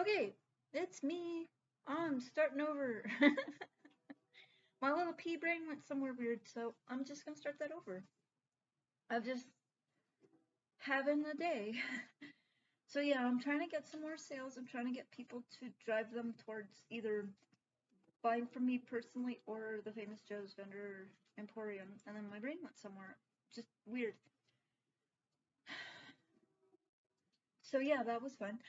Okay, it's me. I'm starting over. My little pea brain went somewhere weird, so I'm just gonna start that over. I'm just having a day. So yeah, I'm trying to get some more sales. I'm trying to get people to drive them towards either buying from me personally or the Famous Joe's Vendor Emporium. And then my brain went somewhere. Just weird. So yeah, that was fun.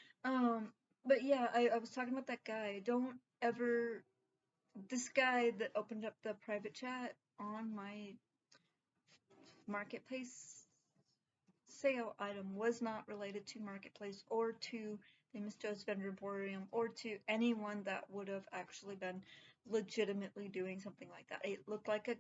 But yeah, I was talking about that guy. Don't ever this guy that opened up the private chat on my marketplace sale item was not related to marketplace or to the Miss Joe's Vendor Emporium or to anyone that would have actually been legitimately doing something like that. It looked like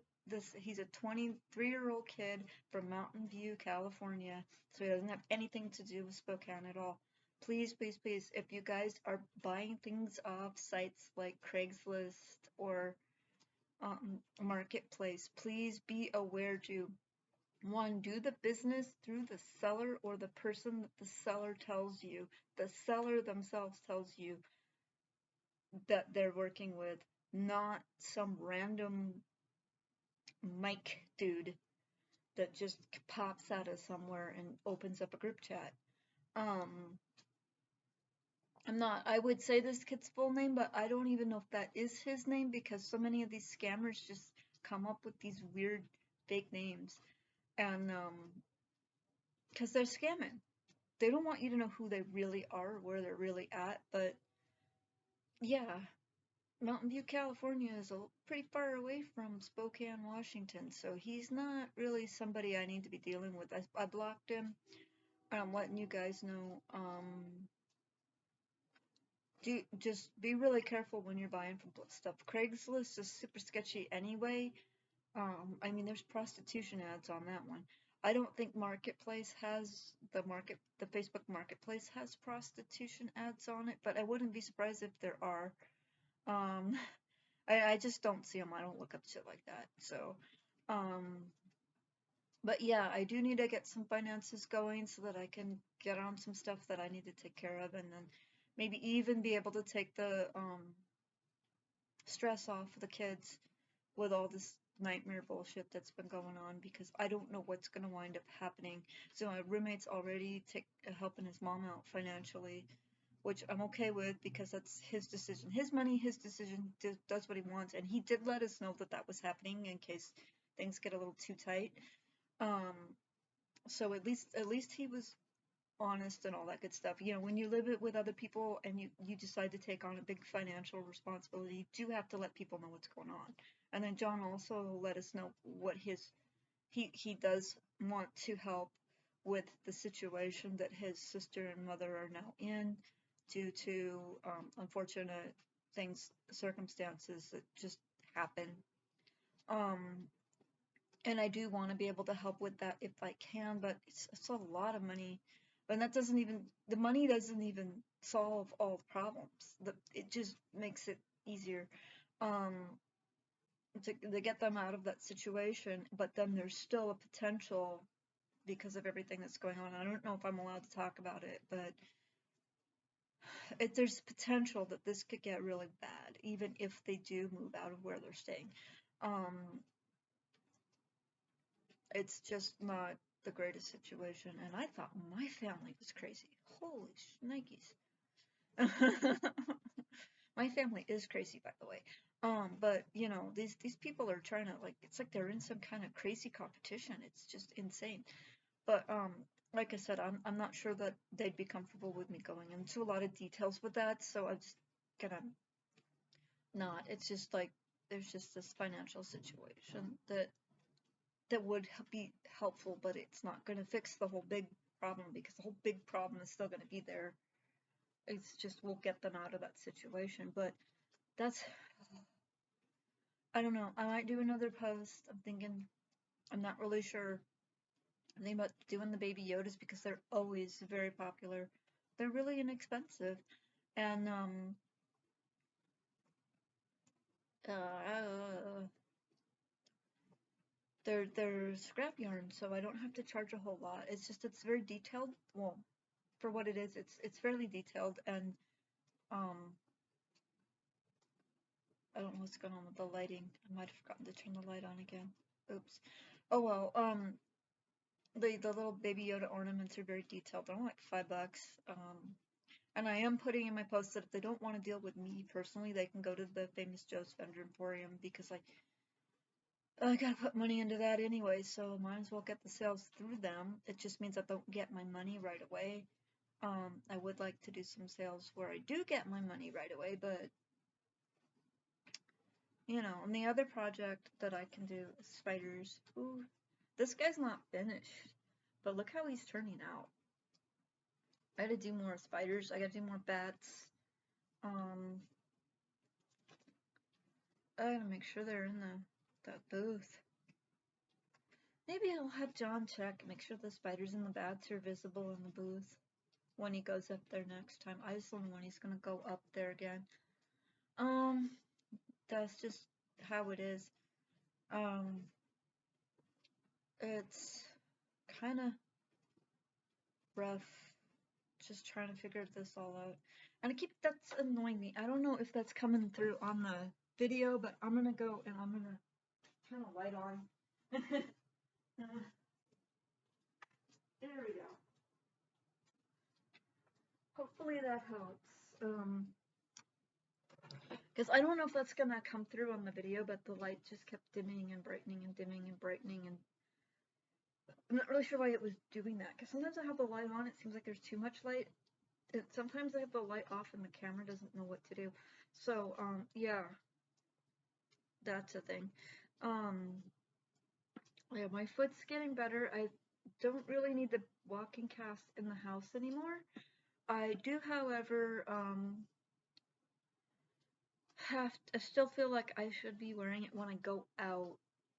he's a 23-year-old kid from Mountain View, California, so he doesn't have anything to do with Spokane at all. Please, please, please, if you guys are buying things off sites like Craigslist or marketplace, please be aware to one, do the business through the seller or the person that the seller tells you. The seller themselves tells you that they're working with, not some random Mike dude that just pops out of somewhere and opens up a group chat. Um, I would say this kid's full name, but I don't even know if that is his name because so many of these scammers just come up with these weird fake names. And because they're scamming. They don't want you to know who they really are, where they're really at, but yeah, Mountain View, California is pretty far away from Spokane, Washington, so he's not really somebody I need to be dealing with. I blocked him. I'm letting you guys know. Just be really careful when you're buying from stuff. Craigslist is super sketchy anyway. I mean, there's prostitution ads on that one. I don't think Marketplace has the Facebook Marketplace has prostitution ads on it, but I wouldn't be surprised if there are. Um, I just don't see them. I don't look up shit like that. So, um, but yeah, I do need to get some finances going so that I can get on some stuff that I need to take care of, and then maybe even be able to take the stress off of the kids with all this nightmare bullshit that's been going on because I don't know what's going to wind up happening. So my roommate's already helping his mom out financially, which I'm okay with because that's his decision. His money, his decision, does what he wants. And he did let us know that that was happening in case things get a little too tight. Um, so at least he was honest and all that good stuff. You know, when you live it with other people and you decide to take on a big financial responsibility, you do have to let people know what's going on. And then John also let us know what he does want to help with the situation that his sister and mother are now in due to unfortunate circumstances that just happen. Um, and I do want to be able to help with that if I can, but it's a lot of money. And the money doesn't even solve all the problems. It just makes it easier um, to get them out of that situation. But then there's still a potential because of everything that's going on. I don't know if I'm allowed to talk about it, but there's potential that this could get really bad, even if they do move out of where they're staying. Um, it's just not the greatest situation, and I thought my family was crazy. Holy shnikes. My family is crazy, by the way. But you know, these people are trying to like it's like they're in some kind of crazy competition. It's just insane. But like I said, I'm not sure that they'd be comfortable with me going into a lot of details with that, so I'm just gonna not. It's just like there's just this financial situation that would be helpful, but it's not going to fix the whole big problem because the whole big problem is still going to be there. It's just we'll get them out of that situation. But that's, I don't know. I might do another post. I'm thinking, I'm not really sure. I'm thinking about doing the baby Yodas because they're always very popular. They're really inexpensive. And, uh, they're scrap yarn, so I don't have to charge a whole lot. It's just, it's very detailed. Well, for what it is, it's fairly detailed and I don't know what's going on with the lighting. I might have forgotten to turn the light on again. Oops. Oh well, the little Baby Yoda ornaments are very detailed. They're only like $5. And I am putting in my post that if they don't want to deal with me personally, they can go to the Famous Joe's Vendor Emporium, because I gotta put money into that anyway, so might as well get the sales through them. It just means I don't get my money right away. I would like to do some sales where I do get my money right away, but you know, and the other project that I can do is spiders. Ooh, this guy's not finished, but look how he's turning out. I gotta do more spiders. I gotta do more bats. I gotta make sure they're in that booth. Maybe I'll have John check, make sure the spiders and the bats are visible in the booth when he goes up there next time. I just don't know when he's gonna go up there again. That's just how it is. It's kind of rough just trying to figure this all out. And that's annoying me. I don't know if that's coming through on the video, but I'm gonna go and I'm gonna turn the light on. There we go. Hopefully that helps. Because I don't know if that's gonna come through on the video, but the light just kept dimming and brightening and dimming and brightening, and I'm not really sure why it was doing that. Because sometimes I have the light on, it seems like there's too much light. Sometimes I have the light off and the camera doesn't know what to do. So, yeah, that's a thing. Yeah, my foot's getting better. I don't really need the walking cast in the house anymore. I do, however, I still feel like I should be wearing it when I go out,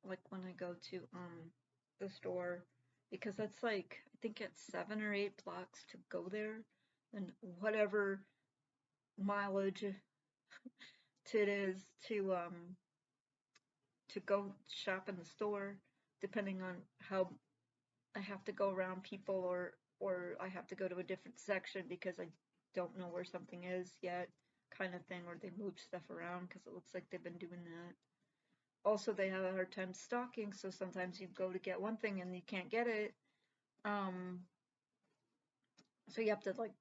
like when I go to the store, because that's like, I think it's 7 or 8 blocks to go there, and whatever mileage it is to go shop in the store, depending on how I have to go around people, or I have to go to a different section because I don't know where something is yet, kind of thing, or they move stuff around because it looks like they've been doing that. Also, they have a hard time stocking, so sometimes you go to get one thing and you can't get it. So you have to like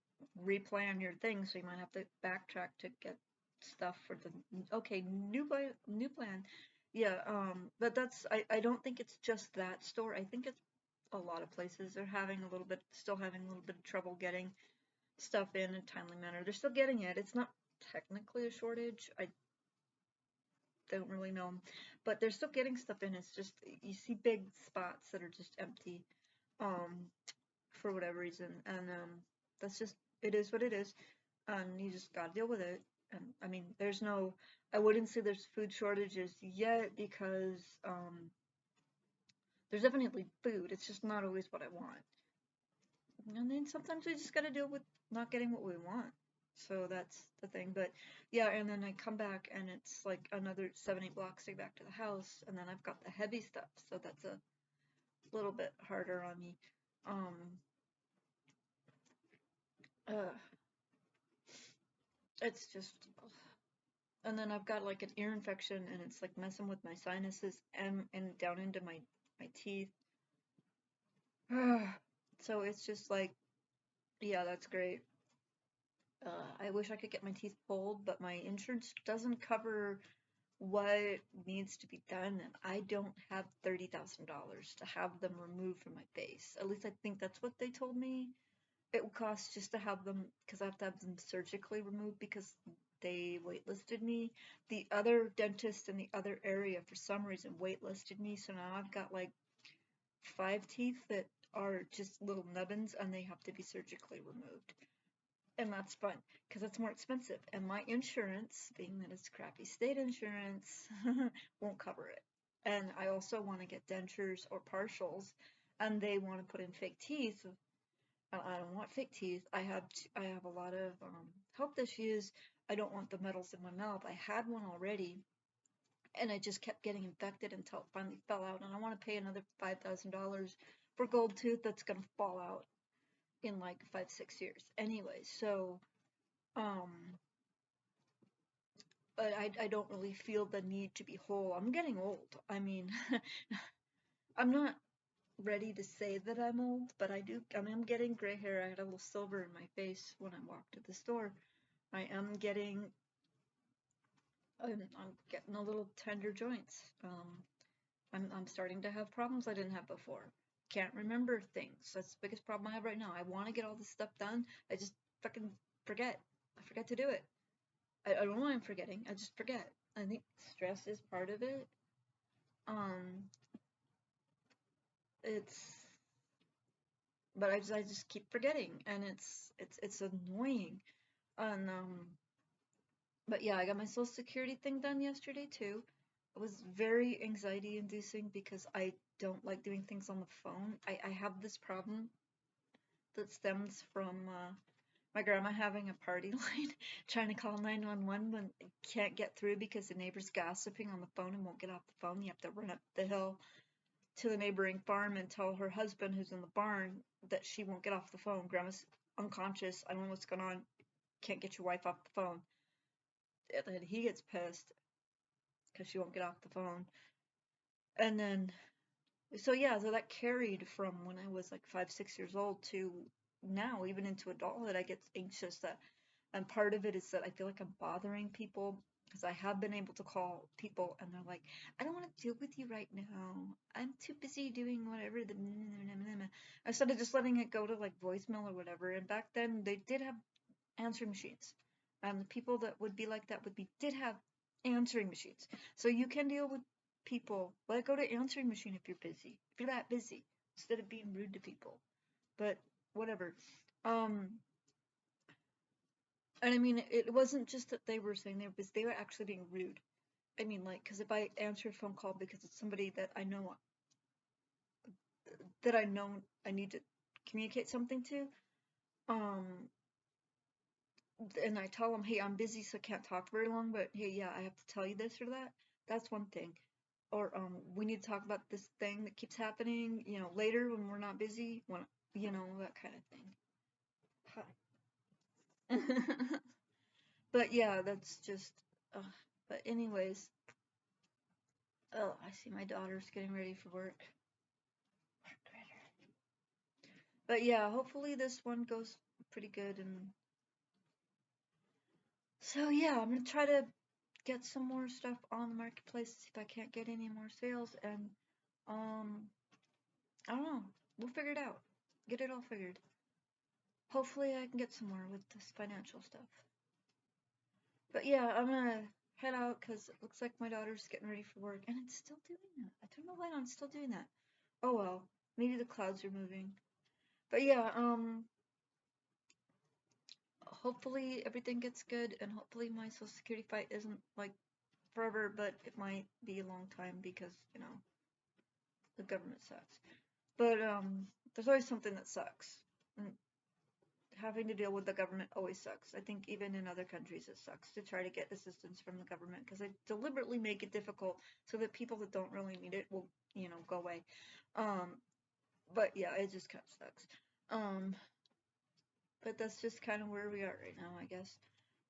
replan your thing, so you might have to backtrack to get stuff for the new plan. Yeah, but I don't think it's just that store. I think it's a lot of places are still having a little bit of trouble getting stuff in a timely manner. They're still getting it. It's not technically a shortage. I don't really know, but they're still getting stuff in. It's just you see big spots that are just empty, for whatever reason, and that's just, it is what it is, and you just gotta deal with it. And I mean, I wouldn't say there's food shortages yet, because there's definitely food. It's just not always what I want. And then sometimes we just gotta deal with not getting what we want. So that's the thing. But yeah, and then I come back and it's like another 7, 8 blocks to get back to the house, and then I've got the heavy stuff, so that's a little bit harder on me. It's just, and then I've got like an ear infection, and it's like messing with my sinuses and down into my teeth. So it's just like, yeah, that's great. I wish I could get my teeth pulled, but my insurance doesn't cover what needs to be done, and I don't have $30,000 to have them removed from my face. At least I think that's what they told me it would cost just to have them, because I have to have them surgically removed because they waitlisted me. The other dentist in the other area, for some reason, waitlisted me, so now I've got like 5 teeth that are just little nubbins, and they have to be surgically removed. And that's fun because it's more expensive, and my insurance, being that it's crappy state insurance, won't cover it. And I also want to get dentures or partials, and they want to put in fake teeth. I don't want fake teeth. I have a lot of health issues. I don't want the metals in my mouth. I had one already, and I just kept getting infected until it finally fell out. And I want to pay another $5,000 for gold tooth that's gonna fall out in like 5, 6 years. Anyway, so I don't really feel the need to be whole. I'm getting old. I mean, I'm not ready to say that I'm old, but I mean, I'm getting gray hair. I had a little silver in my face when I walked to the store. I am getting, I'm getting a little tender joints. I'm starting to have problems I didn't have before. Can't remember things. That's the biggest problem I have right now. I want to get all this stuff done. I just fucking forget. I forget to do it. I don't know why I'm forgetting. I just forget. I think stress is part of it. Um, it's, but I just keep forgetting, and it's annoying. And but yeah, I got my Social Security thing done yesterday too. It was very anxiety inducing because I don't like doing things on the phone. I have this problem that stems from my grandma having a party line, trying to call 911 when can't get through because the neighbor's gossiping on the phone and won't get off the phone. You have to run up the hill to the neighboring farm and tell her husband who's in the barn that she won't get off the phone. Grandma's unconscious. I don't know what's going on. Can't get your wife off the phone. And he gets pissed because she won't get off the phone. And then, so yeah, so that carried from when I was like 5, 6 years old to now, even into adulthood. I get anxious that, and part of it is that I feel like I'm bothering people because I have been able to call people and they're like, I don't want to deal with you right now. I'm too busy doing whatever. Instead of just letting it go to like voicemail or whatever. And back then they did have answering machines. And the people that would be like that did have answering machines. So you can deal with people. Let go to answering machine if you're busy. If you're that busy, instead of being rude to people. But whatever. And I mean, it wasn't just that they were saying they were busy, they were actually being rude. I mean, like, because if I answer a phone call because it's somebody that I know I need to communicate something to, um, and I tell them, hey, I'm busy, so I can't talk very long, but hey, yeah, I have to tell you this or that. That's one thing. Or we need to talk about this thing that keeps happening, later when we're not busy, when that kind of thing. Hi. But yeah, that's just. But anyways, oh, I see my daughter's getting ready for work. But yeah, hopefully this one goes pretty good. And so yeah, I'm gonna try to get some more stuff on the marketplace, see if I can't get any more sales. And um, I don't know. We'll figure it out. Get it all figured. Hopefully I can get some more with this financial stuff. But yeah, I'm gonna head out because it looks like my daughter's getting ready for work, and it's still doing that. I don't know why I'm still doing that. Oh well, maybe the clouds are moving. But yeah, hopefully everything gets good, and hopefully my Social Security fight isn't like forever, but it might be a long time because, the government sucks. But there's always something that sucks. And having to deal with the government always sucks. I think even in other countries it sucks to try to get assistance from the government because they deliberately make it difficult so that people that don't really need it will, go away. Um, but yeah, it just kind of sucks. But that's just kind of where we are right now, I guess.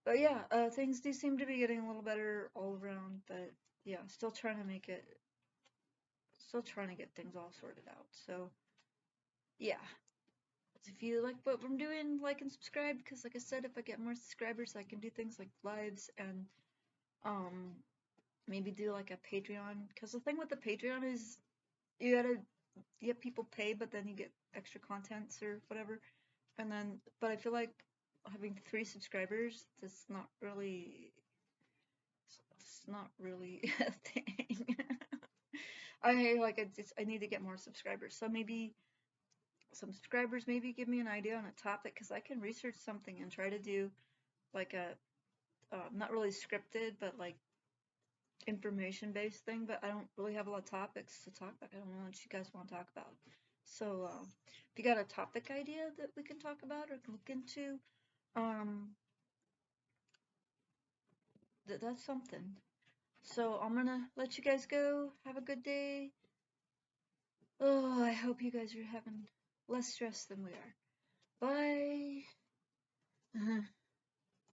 But yeah, things do seem to be getting a little better all around. But yeah, still trying to get things all sorted out. So yeah, if you like what I'm doing, like and subscribe, because like I said, if I get more subscribers, I can do things like lives and um maybe do like a Patreon. Because the thing with the Patreon is you have people pay, but then you get extra contents or whatever. And then, but I feel like having 3 subscribers, it's not really a thing. I need to get more subscribers. So maybe some subscribers maybe give me an idea on a topic because I can research something and try to do like a not really scripted but like information based thing. But I don't really have a lot of topics to talk about. I don't know what you guys want to talk about. So if you got a topic idea that we can talk about or can look into, um, that's something. So I'm gonna let you guys go. Have a good day. Oh, I hope you guys are having less stress than we are. Bye.